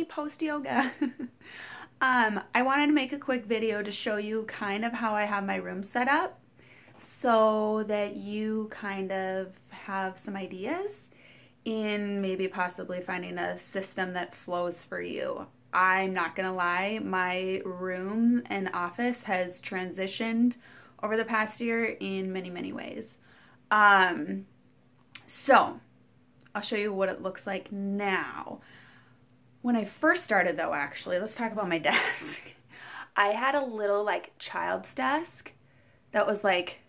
me post yoga. I wanted to make a quick video to show you kind of how I have my room set up so that you kind of have some ideas in maybe possibly finding a system that flows for you. I'm not gonna lie, my room and office has transitioned over the past year in many, many ways. So I'll show you what it looks like now. When I first started though, actually, let's talk about my desk. I had a little like child's desk that was like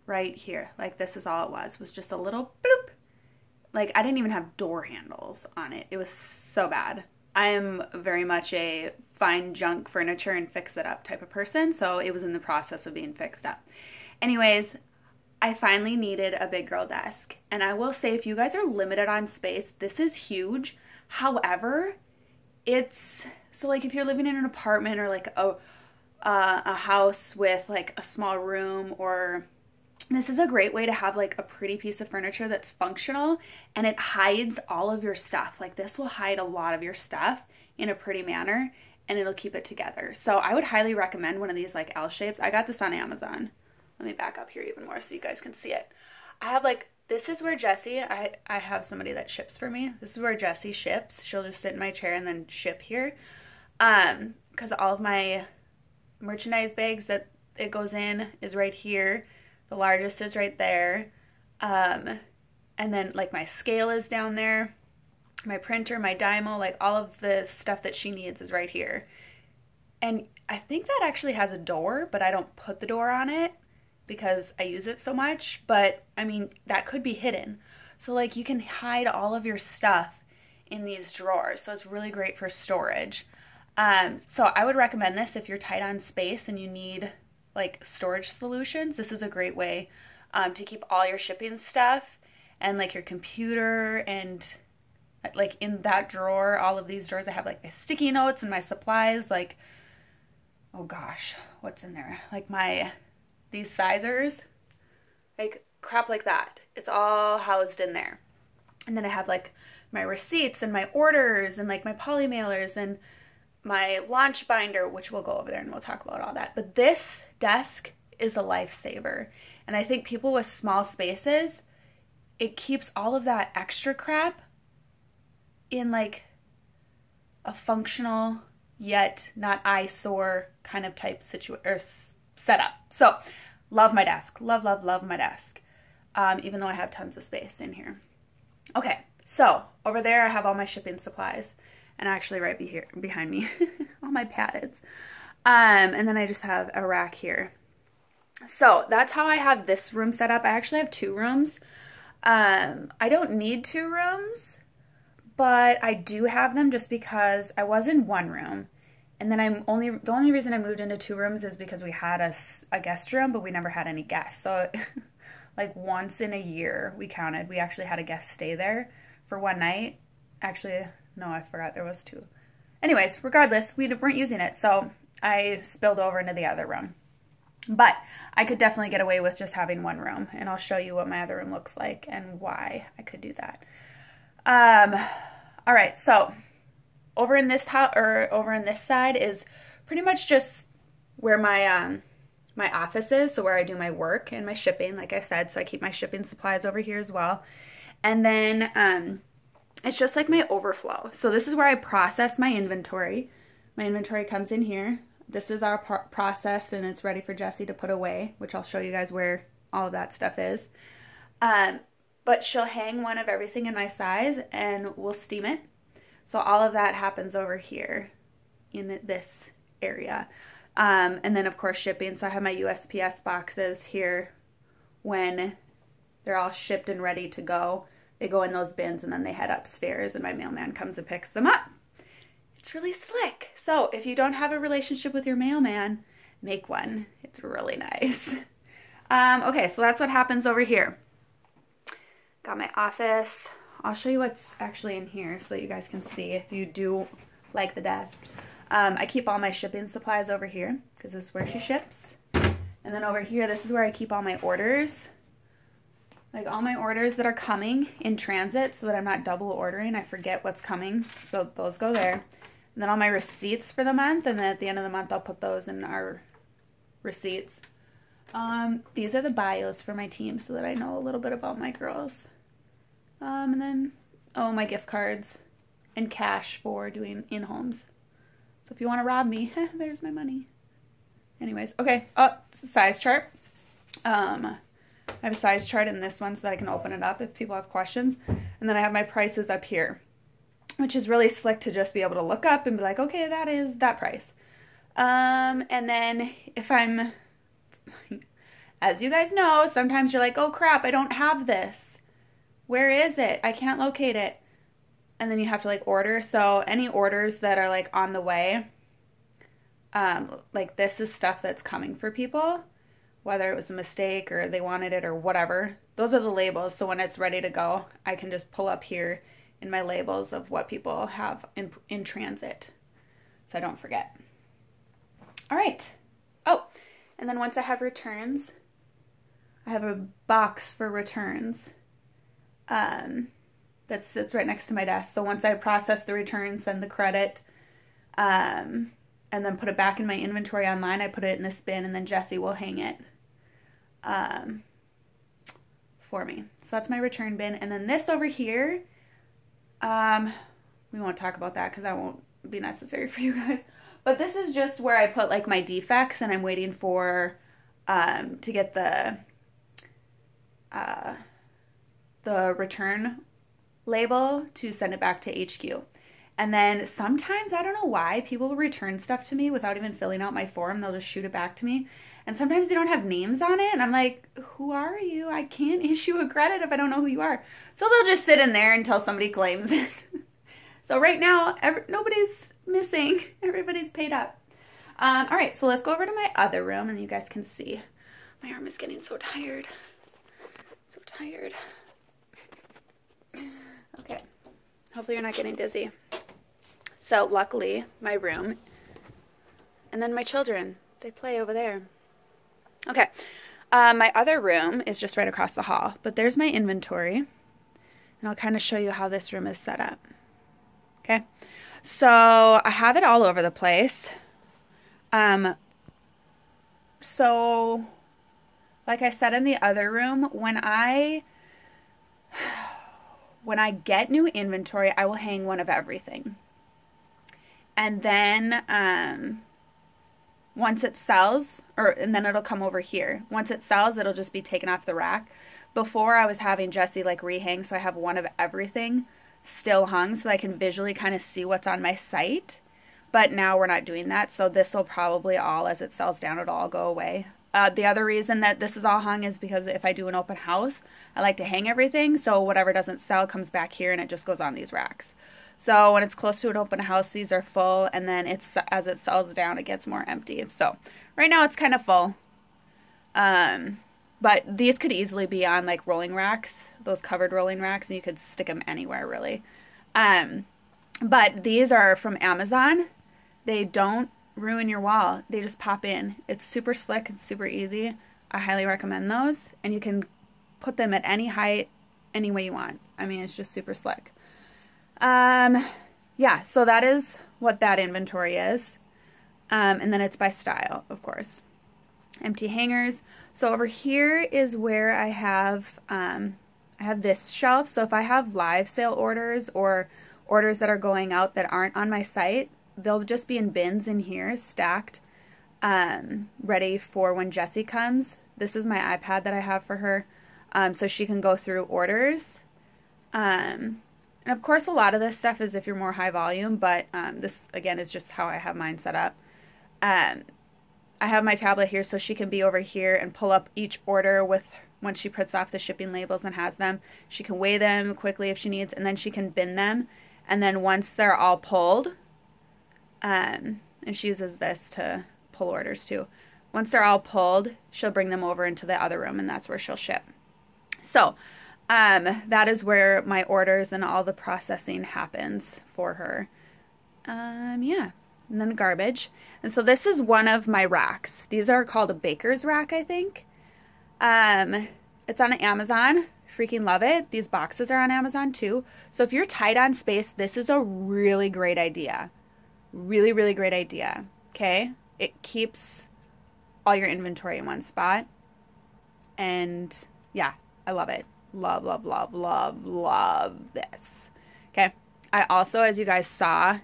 right here. Like this is all it was just a little bloop. Like I didn't even have door handles on it. It was so bad. I am very much a find junk furniture and fix it up type of person. So it was in the process of being fixed up. Anyways, I finally needed a big girl desk. And I will say if you guys are limited on space, this is huge. However, it's, so like if you're living in an apartment or like a house with like a small room, or this is a great way to have like a pretty piece of furniture that's functional and it hides all of your stuff. Like this will hide a lot of your stuff in a pretty manner and it'll keep it together. So I would highly recommend one of these like L shapes. I got this on Amazon. Let me back up here even more so you guys can see it. I have like, this is where Jessie, I have somebody that ships for me. This is where Jessie ships. She'll just sit in my chair and then ship here. Because all of my merchandise bags that it goes in is right here. The largest is right there. And then like my scale is down there. My printer, my Dymo, like all of the stuff that she needs is right here. And I think that actually has a door, but I don't put the door on it because I use it so much. But I mean, that could be hidden. So like you can hide all of your stuff in these drawers. So it's really great for storage. So I would recommend this if you're tight on space and you need like storage solutions. This is a great way to keep all your shipping stuff and like your computer, and like in that drawer, all of these drawers, I have like my sticky notes and my supplies, like, oh gosh, what's in there? Like these sizers, like crap like that. It's all housed in there. And then I have like my receipts and my orders and like my poly mailers and my launch binder, which we'll go over there and we'll talk about all that. But this desk is a lifesaver. And I think people with small spaces, it keeps all of that extra crap in like a functional yet not eyesore kind of type setup. So love my desk. Love, love, love my desk. Even though I have tons of space in here. Okay, so over there I have all my shipping supplies. And actually right behind me, all my paddeds. And then I just have a rack here. So that's how I have this room set up. I actually have 2 rooms. I don't need 2 rooms, but I do have them just because I was in 1 room. And then the only reason I moved into 2 rooms is because we had a guest room, but we never had any guests. So like once in a year we counted, we actually had a guest stay there for 1 night. Actually, no, I forgot there was 2. Anyways, regardless, we weren't using it, so I spilled over into the other room. But I could definitely get away with just having 1 room, and I'll show you what my other room looks like and why I could do that. All right, so over in this side is pretty much just where my my office is, so where I do my work and my shipping, like I said. So I keep my shipping supplies over here as well, and then it's just like my overflow. So this is where I process my inventory. My inventory comes in here. This is our processed and it's ready for Jessie to put away, which I'll show you guys where all of that stuff is. But she'll hang one of everything in my size and we'll steam it. So all of that happens over here in this area. And then of course shipping. So I have my USPS boxes here. When they're all shipped and ready to go, they go in those bins and then they head upstairs and my mailman comes and picks them up. It's really slick. So if you don't have a relationship with your mailman, make one. It's really nice. Okay, so that's what happens over here. Got my office. I'll show you what's actually in here so that you guys can see if you do like the desk. I keep all my shipping supplies over here because this is where she ships. And then over here, this is where I keep all my orders. like all my orders that are coming in transit so that I'm not double ordering. I forget what's coming. So those go there. And then all my receipts for the month. And then at the end of the month, I'll put those in our receipts. These are the bios for my team so that I know a little bit about my girls. And then, oh, my gift cards and cash for doing in-homes. So if you want to rob me, there's my money. Anyways, okay. Oh, it's a size chart. I have a size chart in this one so that I can open it up if people have questions. And then I have my prices up here, which is really slick to just be able to look up and be like, okay, that is that price. And then if I'm, as you guys know, sometimes you're like, oh crap, I don't have this. Where is it? I can't locate it. And then you have to like order. So any orders that are like on the way, like this is stuff that's coming for people, whether it was a mistake or they wanted it or whatever. Those are the labels. So when it's ready to go, I can just pull up here in my labels of what people have in transit. So I don't forget. All right. Oh, and then once I have returns, I have a box for returns that sits right next to my desk. So once I process the return, send the credit, and then put it back in my inventory online, I put it in this bin, and then Jessie will hang it for me. So that's my return bin. And then this over here, we won't talk about that because that won't be necessary for you guys. But this is just where I put like my defects, and I'm waiting for to get the return label to send it back to HQ. And then sometimes, I don't know why, people will return stuff to me without even filling out my form. They'll just shoot it back to me. And sometimes they don't have names on it. And I'm like, who are you? I can't issue a credit if I don't know who you are. So they'll just sit in there until somebody claims it. So right now, nobody's missing. Everybody's paid up. All right, so let's go over to my other room and you guys can see. My arm is getting so tired. So tired. Okay. Hopefully you're not getting dizzy. So luckily, my room, and then my children, they play over there. Okay. My other room is just right across the hall, but there's my inventory, and I'll kind of show you how this room is set up. Okay. So I have it all over the place. So like I said in the other room, when I get new inventory, I will hang one of everything. And then once it sells, and then it'll come over here. Once it sells, it'll just be taken off the rack. Before, I was having Jessie like rehang, so I have one of everything still hung so I can visually kind of see what's on my site. But now we're not doing that, so this will probably all, as it sells down, it'll all go away. The other reason that this is all hung is because if I do an open house, I like to hang everything, so whatever doesn't sell comes back here and it just goes on these racks. So when it's close to an open house, these are full, and then as it sells down, it gets more empty. So right now it's kind of full. But these could easily be on like rolling racks, those covered rolling racks, and you could stick them anywhere really. But these are from Amazon. They don't ruin your wall. They just pop in. It's super slick. It's super easy. I highly recommend those. And you can put them at any height, any way you want. I mean, it's just super slick. Yeah, so that is what that inventory is. And then it's by style, of course. Empty hangers. So over here is where I have this shelf. So if I have live sale orders or orders that are going out that aren't on my site, they'll just be in bins in here, stacked, ready for when Jessie comes. This is my iPad that I have for her, so she can go through orders. And of course, a lot of this stuff is if you're more high volume, but this, again, is just how I have mine set up. I have my tablet here so she can be over here and pull up each order once she prints off the shipping labels and has them. She can weigh them quickly if she needs, and then she can bin them. And then once they're all pulled, and she uses this to pull orders too. Once they're all pulled, she'll bring them over into the other room, and that's where she'll ship. So that is where my orders and all the processing happens for her. Yeah. And then garbage. And so this is one of my racks. These are called a baker's rack, I think. It's on Amazon freaking love it. These boxes are on Amazon too. So if you're tight on space, this is a really great idea. Really, really great idea. Okay? It keeps all your inventory in one spot. And yeah, I love it. Love, love, love, love, love this. Okay? I also, as you guys saw,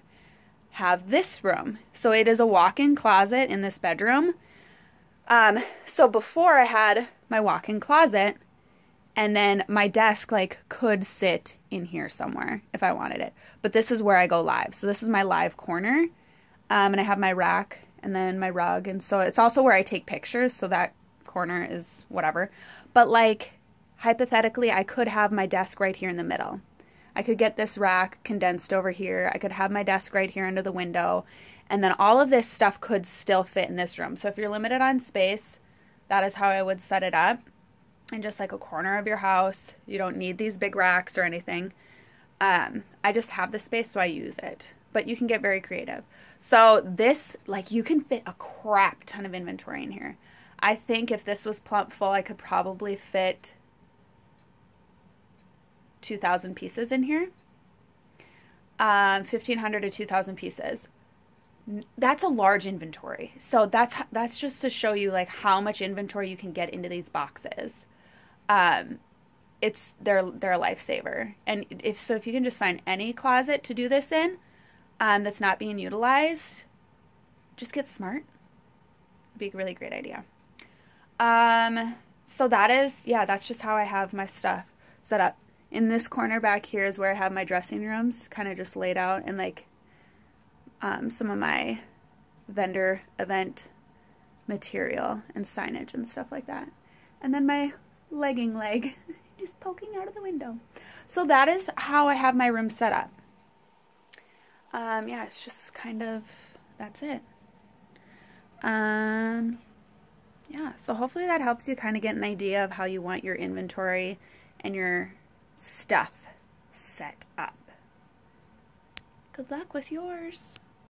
have this room. So it is a walk-in closet in this bedroom. So before I had my walk-in closet, and then my desk like could sit in here somewhere if I wanted it. But this is where I go live. So this is my live corner. And I have my rack and then my rug. And so it's also where I take pictures. So that corner is whatever. But like hypothetically, I could have my desk right here in the middle. I could get this rack condensed over here. I could have my desk right here under the window. And then all of this stuff could still fit in this room. So if you're limited on space, that is how I would set it up. In just like a corner of your house. You don't need these big racks or anything. I just have the space, so I use it. But you can get very creative. So this, like, you can fit a crap ton of inventory in here. I think if this was plump full, I could probably fit 2,000 pieces in here. 1,500 to 2,000 pieces. That's a large inventory. So that's just to show you like how much inventory you can get into these boxes. They're a lifesaver. And if you can just find any closet to do this in, that's not being utilized, just get smart. It'd be a really great idea. So that's just how I have my stuff set up. In this corner back here is where I have my dressing rooms kind of just laid out, and like some of my vendor event material and signage and stuff like that. And then my legging leg is poking out of the window. So that is how I have my room set up. Yeah, it's just kind of, that's it. Yeah, so hopefully that helps you kind of get an idea of how you want your inventory and your stuff set up. Good luck with yours.